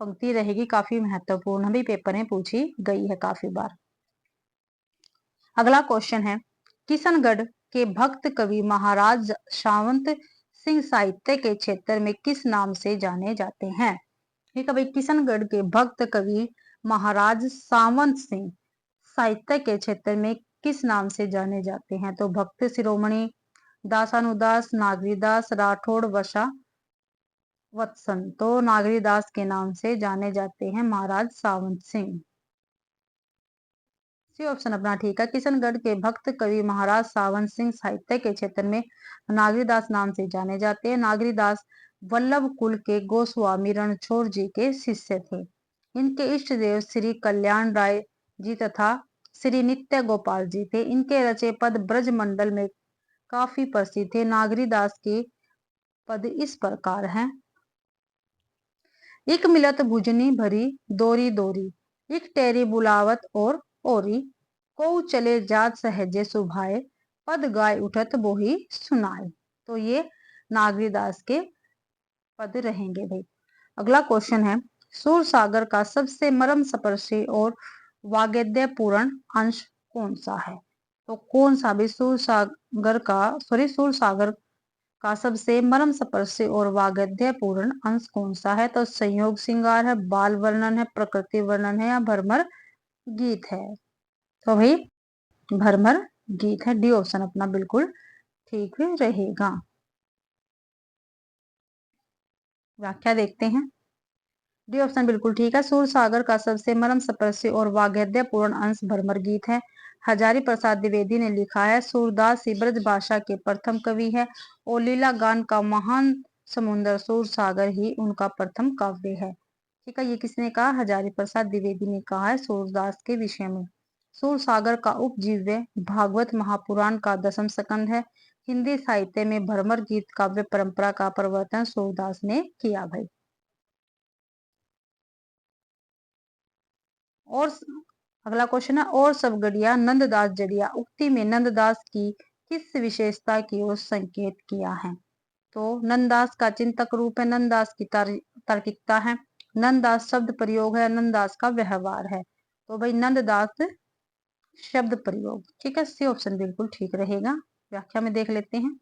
पंक्ति रहेगी, काफी महत्वपूर्ण भी पेपर में पूछी गई है काफी बार। अगला क्वेश्चन है, किशनगढ़ के भक्त कवि महाराज सावंत सिंह साहित्य के क्षेत्र में किस नाम से जाने जाते हैं? ठीक है भाई, किशनगढ़ के भक्त कवि महाराज सावंत सिंह साहित्य के क्षेत्र में किस नाम से जाने जाते हैं? तो भक्त शिरोमणि, दासानुदास, नागरीदास, राठौड़, वशा वत्सन। तो नागरीदास के नाम से जाने जाते हैं महाराज सावंत सिंह। सी ऑप्शन अपना ठीक है। किशनगढ़ के भक्त कवि महाराज सावंत सिंह साहित्य के क्षेत्र में नागरीदास नाम से जाने जाते हैं। नागरीदास वल्लभ कुल के गोस्वामी रणछोड़ जी के शिष्य थे। इनके इष्ट देव श्री कल्याण राय जी तथा श्री नित्य गोपाल जी थे। इनके रचे पद ब्रज मंडल में काफी प्रसिद्ध थे। नागरीदास के पद इस प्रकार हैं, इक मिलत भुजनी भरी दोरी दोरी, इक टेरी बुलावत और ओरी, को चले जात सहजे सुभाए, पद गाय उठत बोही सुनाए। तो ये नागरीदास के पद रहेंगे भाई। अगला क्वेश्चन है, सूर सागर का सबसे मर्म स्पर्शी और वाग्यद्य पूर्ण अंश कौन सा है? तो कौन सा भी सूर सागर का सबसे मर्म स्पर्शी और वाग्यद्य पूर्ण अंश कौन सा है? तो संयोग श्रृंगार है, बाल वर्णन है, प्रकृति वर्णन है, या भरमर गीत है? तो भाई भरमर गीत है। डी ऑप्शन अपना बिल्कुल ठीक रहेगा। व्याख्या देखते हैं, डी ऑप्शन बिल्कुल ठीक है। सूर सागर का सबसे मर्म स्पर्शी और वाग्यद्य पूर्ण अंश भरमर गीत है। हजारी प्रसाद द्विवेदी ने लिखा है। सूरदास ही ब्रज भाषा के प्रथम कवि है और लीला गान का महान समुद्र सूर सागर ही उनका प्रथम काव्य है। ठीक है, ये किसने कहा? हजारी प्रसाद द्विवेदी ने कहा है सूरदास के विषय में। सूर सागर का उपजीव्य भागवत महापुराण का दसम स्कंद है। हिंदी साहित्य में भ्रमर गीत काव्य परंपरा का प्रवर्तन सूरदास ने किया भाई। और अगला क्वेश्चन है, और सब गड़िया नंददास जड़िया उक्ति में नंददास की किस विशेषता की ओर संकेत किया है? तो नंददास का चिंतक रूप है, नंददास की तार्किकता है, नंददास शब्द प्रयोग है, नंददास का व्यवहार है। तो भाई नंददास शब्द प्रयोग। ठीक है, सी ऑप्शन बिल्कुल ठीक रहेगा। व्याख्या में देख लेते हैं।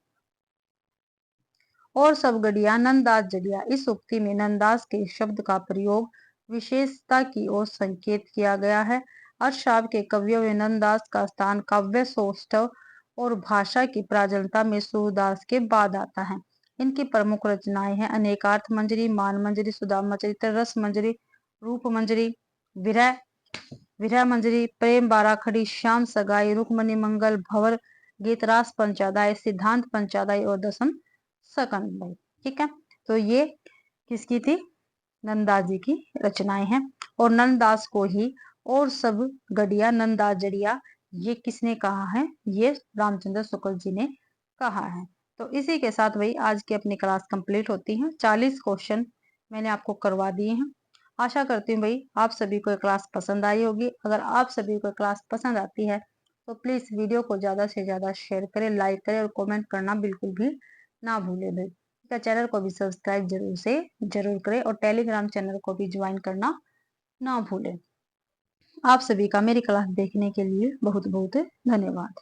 और सब गड़िया नंददास जड़िया, इस उक्ति में नंददास के शब्द का प्रयोग विशेषता की ओर संकेत किया गया है। अष्टाव के कवियों में नंददास का स्थान काव्य सौष्ठव और भाषा की प्राचीनता में सूरदास के बाद आता है। इनकी प्रमुख रचनाएं हैं अनेकार्थ मंजरी, मान मंजरी, सुदामा चरित्र, रस मंजरी, रूप मंजरी, विरह विरह मंजरी, प्रेम बाराखड़ी, श्याम सगाई, रुक्मणी मंगल, भंवर गीत, रास पंचादाय, सिद्धांत पंचादाय और दसम स्कंद भाई। ठीक है, तो ये किसकी थी? नंददास जी की रचनाएं हैं। और नंददास को ही और सब गड़िया नंददास जड़िया ये किसने कहा है? ये रामचंद्र शुक्ल जी ने कहा है। तो इसी के साथ भाई आज की अपनी क्लास कंप्लीट होती है। 40 क्वेश्चन मैंने आपको करवा दिए हैं। आशा करती हूँ भाई आप सभी को क्लास पसंद आई होगी। अगर आप सभी को क्लास पसंद आती है तो प्लीज वीडियो को ज्यादा से ज्यादा शेयर करें, लाइक करें और कमेंट करना बिल्कुल भी ना भूले भाई। ठीक है, चैनल को भी सब्सक्राइब जरूर करें और टेलीग्राम चैनल को भी ज्वाइन करना ना भूलें। आप सभी का मेरी क्लास देखने के लिए बहुत बहुत धन्यवाद।